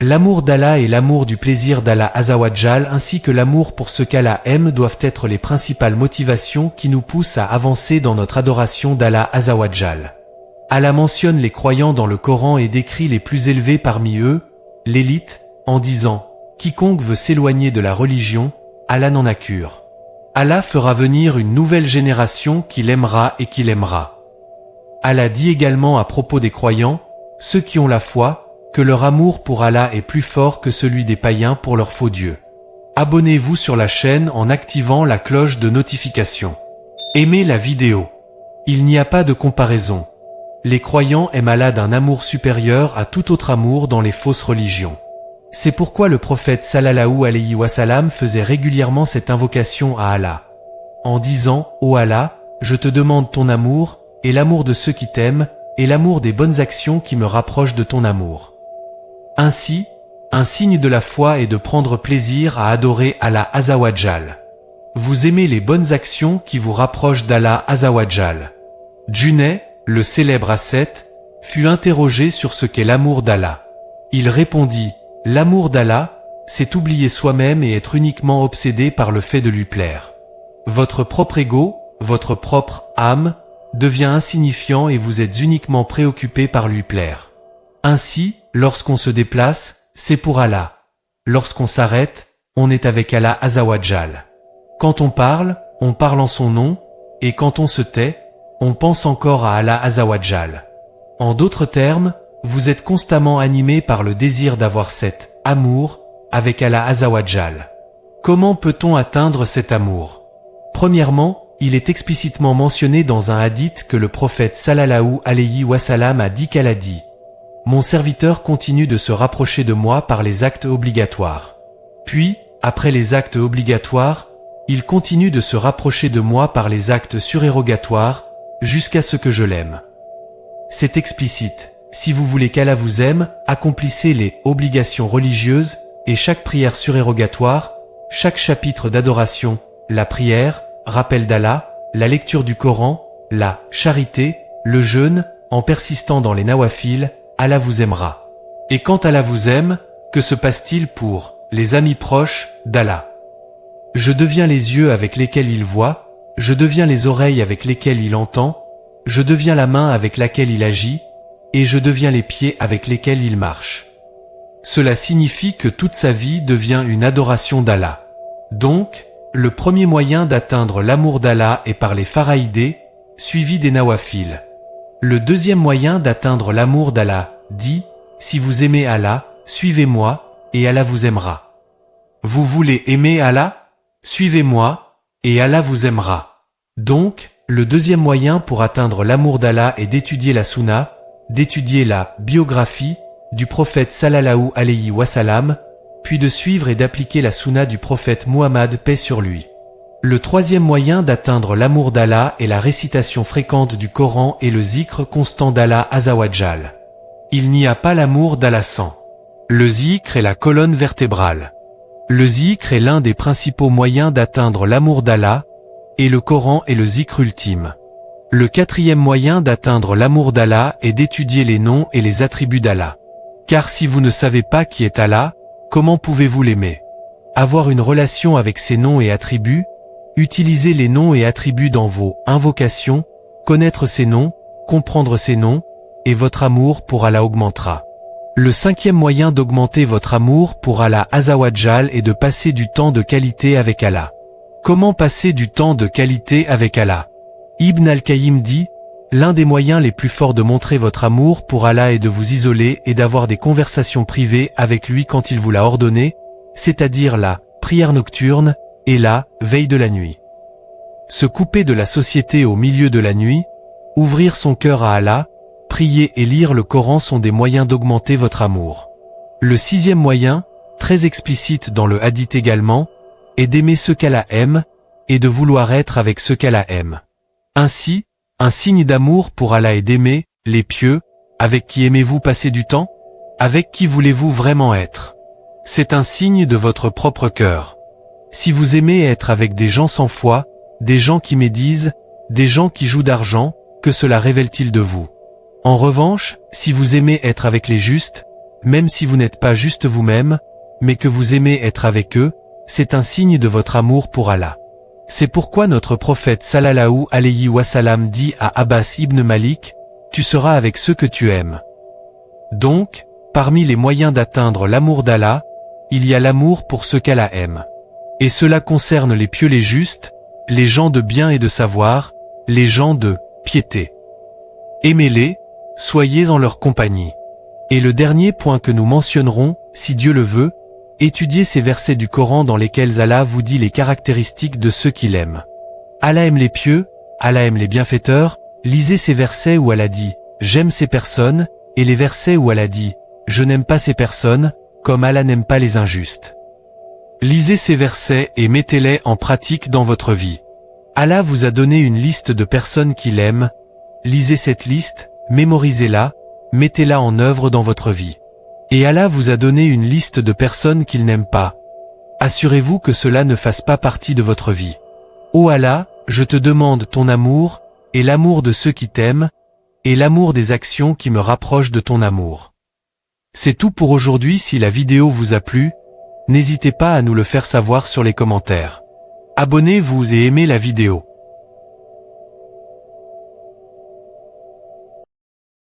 L'amour d'Allah et l'amour du plaisir d'Allah Azawajal ainsi que l'amour pour ce qu'Allah aime doivent être les principales motivations qui nous poussent à avancer dans notre adoration d'Allah Azawajal. Allah mentionne les croyants dans le Coran et décrit les plus élevés parmi eux, l'élite, en disant « Quiconque veut s'éloigner de la religion, Allah n'en a cure. Allah fera venir une nouvelle génération qui l'aimera et qui l'aimera. » Allah dit également à propos des croyants, ceux qui ont la foi, que leur amour pour Allah est plus fort que celui des païens pour leur faux Dieu. Abonnez-vous sur la chaîne en activant la cloche de notification. Aimez la vidéo. Il n'y a pas de comparaison. Les croyants aiment Allah d'un amour supérieur à tout autre amour dans les fausses religions. C'est pourquoi le prophète sallallahu alayhi wa sallam faisait régulièrement cette invocation à Allah. En disant « Ô Allah, je te demande ton amour, et l'amour de ceux qui t'aiment, et l'amour des bonnes actions qui me rapprochent de ton amour. » Ainsi, un signe de la foi est de prendre plaisir à adorer Allah Azawajal. Vous aimez les bonnes actions qui vous rapprochent d'Allah Azawajal. Junayd, le célèbre ascète, fut interrogé sur ce qu'est l'amour d'Allah. Il répondit « L'amour d'Allah, c'est oublier soi-même et être uniquement obsédé par le fait de lui plaire. Votre propre ego, votre propre âme, devient insignifiant et vous êtes uniquement préoccupé par lui plaire. Ainsi, lorsqu'on se déplace, c'est pour Allah. Lorsqu'on s'arrête, on est avec Allah Azawajal. Quand on parle en son nom, et quand on se tait, on pense encore à Allah Azawajal. En d'autres termes, vous êtes constamment animé par le désir d'avoir cet amour avec Allah Azawajal. Comment peut-on atteindre cet amour? Premièrement, il est explicitement mentionné dans un hadith que le prophète sallallahu alayhi wa sallam a dit qu'Allah dit « Mon serviteur continue de se rapprocher de moi par les actes obligatoires. Puis, après les actes obligatoires, il continue de se rapprocher de moi par les actes surérogatoires, jusqu'à ce que je l'aime. » C'est explicite. Si vous voulez qu'Allah vous aime, accomplissez les obligations religieuses et chaque prière surérogatoire, chaque chapitre d'adoration, la prière, rappel d'Allah, la lecture du Coran, la charité, le jeûne, en persistant dans les nawafil, Allah vous aimera. Et quand Allah vous aime, que se passe-t-il pour les amis proches d'Allah? Je deviens les yeux avec lesquels il voit, je deviens les oreilles avec lesquelles il entend, je deviens la main avec laquelle il agit, et je deviens les pieds avec lesquels il marche. Cela signifie que toute sa vie devient une adoration d'Allah. Donc, le premier moyen d'atteindre l'amour d'Allah est par les faraïdés, suivi des nawafil. Le deuxième moyen d'atteindre l'amour d'Allah dit « Si vous aimez Allah, suivez-moi, et Allah vous aimera. » Vous voulez aimer Allah? Suivez-moi, et Allah vous aimera. Donc, le deuxième moyen pour atteindre l'amour d'Allah est d'étudier la sunna, d'étudier la biographie du prophète sallallahu alayhi wa sallam, puis de suivre et d'appliquer la sunna du prophète Muhammad, paix sur lui. Le troisième moyen d'atteindre l'amour d'Allah est la récitation fréquente du Coran et le zikr constant d'Allah Azawajal. Il n'y a pas l'amour d'Allah sans. Le zikr est la colonne vertébrale. Le zikr est l'un des principaux moyens d'atteindre l'amour d'Allah, et le Coran est le zikr ultime. Le quatrième moyen d'atteindre l'amour d'Allah est d'étudier les noms et les attributs d'Allah. Car si vous ne savez pas qui est Allah, comment pouvez-vous l'aimer? Avoir une relation avec ses noms et attributs, utiliser les noms et attributs dans vos invocations, connaître ces noms, comprendre ces noms, et votre amour pour Allah augmentera. Le cinquième moyen d'augmenter votre amour pour Allah Azawajal est de passer du temps de qualité avec Allah. Comment passer du temps de qualité avec Allah? Ibn al-Qayyim dit, l'un des moyens les plus forts de montrer votre amour pour Allah est de vous isoler et d'avoir des conversations privées avec lui quand il vous l'a ordonné, c'est-à-dire la prière nocturne et la veille de la nuit. Se couper de la société au milieu de la nuit, ouvrir son cœur à Allah, prier et lire le Coran sont des moyens d'augmenter votre amour. Le sixième moyen, très explicite dans le hadith également, est d'aimer ceux qu'Allah aime, et de vouloir être avec ceux qu'Allah aime. Ainsi, un signe d'amour pour Allah est d'aimer les pieux. Avec qui aimez-vous passer du temps? Avec qui voulez-vous vraiment être? C'est un signe de votre propre cœur. Si vous aimez être avec des gens sans foi, des gens qui médisent, des gens qui jouent d'argent, que cela révèle-t-il de vous? En revanche, si vous aimez être avec les justes, même si vous n'êtes pas juste vous-même, mais que vous aimez être avec eux, c'est un signe de votre amour pour Allah. C'est pourquoi notre prophète sallallahu alayhi wa sallam dit à Abbas ibn Malik, « Tu seras avec ceux que tu aimes ». Donc, parmi les moyens d'atteindre l'amour d'Allah, il y a l'amour pour ceux qu'Allah aime. Et cela concerne les pieux, les justes, les gens de bien et de savoir, les gens de piété. Aimez-les, soyez en leur compagnie. Et le dernier point que nous mentionnerons, si Dieu le veut, étudiez ces versets du Coran dans lesquels Allah vous dit les caractéristiques de ceux qu'il aime. Allah aime les pieux, Allah aime les bienfaiteurs, lisez ces versets où Allah dit « J'aime ces personnes » et les versets où Allah dit « Je n'aime pas ces personnes » comme Allah n'aime pas les injustes. Lisez ces versets et mettez-les en pratique dans votre vie. Allah vous a donné une liste de personnes qu'il aime, lisez cette liste, mémorisez-la, mettez-la en œuvre dans votre vie. Et Allah vous a donné une liste de personnes qu'il n'aime pas. Assurez-vous que cela ne fasse pas partie de votre vie. Ô Allah, je te demande ton amour, et l'amour de ceux qui t'aiment, et l'amour des actions qui me rapprochent de ton amour. C'est tout pour aujourd'hui. Si la vidéo vous a plu, n'hésitez pas à nous le faire savoir sur les commentaires. Abonnez-vous et aimez la vidéo.